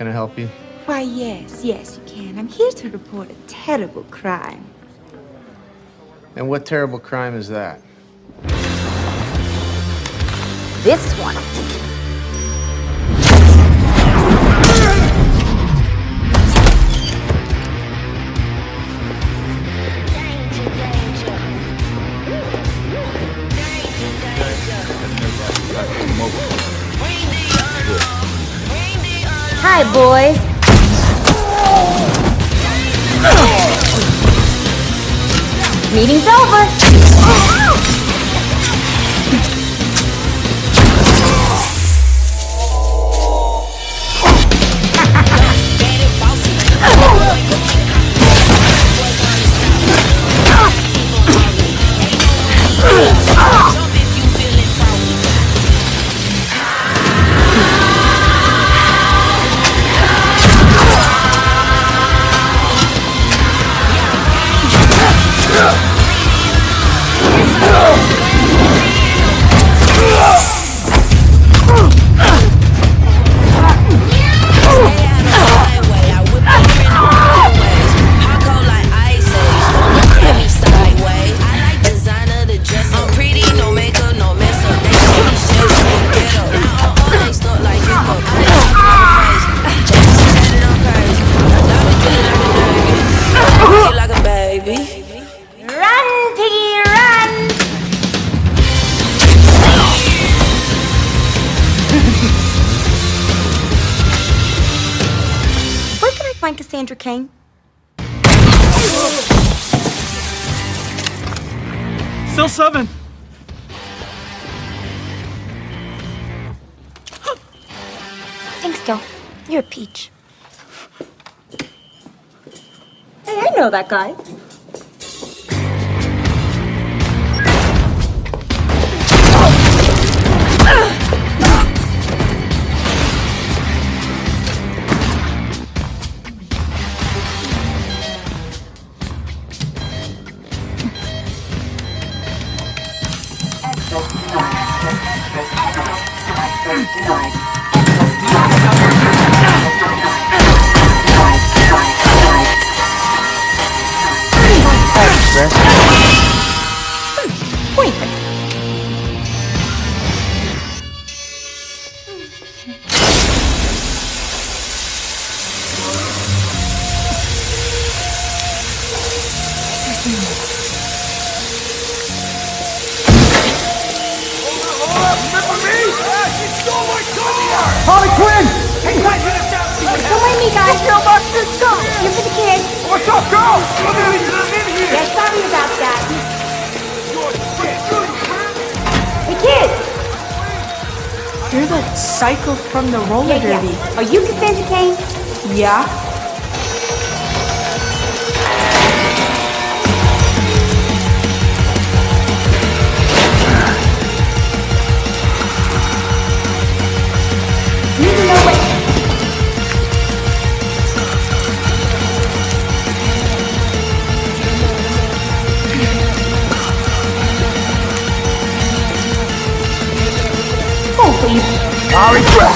Can I help you? Why, yes, you can. I'm here to report a terrible crime. And what terrible crime is that? This one. Hi, boys. Meeting's over. Kane? Still 7. Think so. You're a peach. Hey, I know that guy. Harley Quinn! Hey, guys, get us down! See what happens! Don't mind me, guys. Let's go. You're for the kids. What's up, girl? Look at me, I'm in here! Yeah, sorry about that. Hey, kids! You're the psycho from the roller derby. Are you Cassandra Kane? Yeah. Harley Quinn!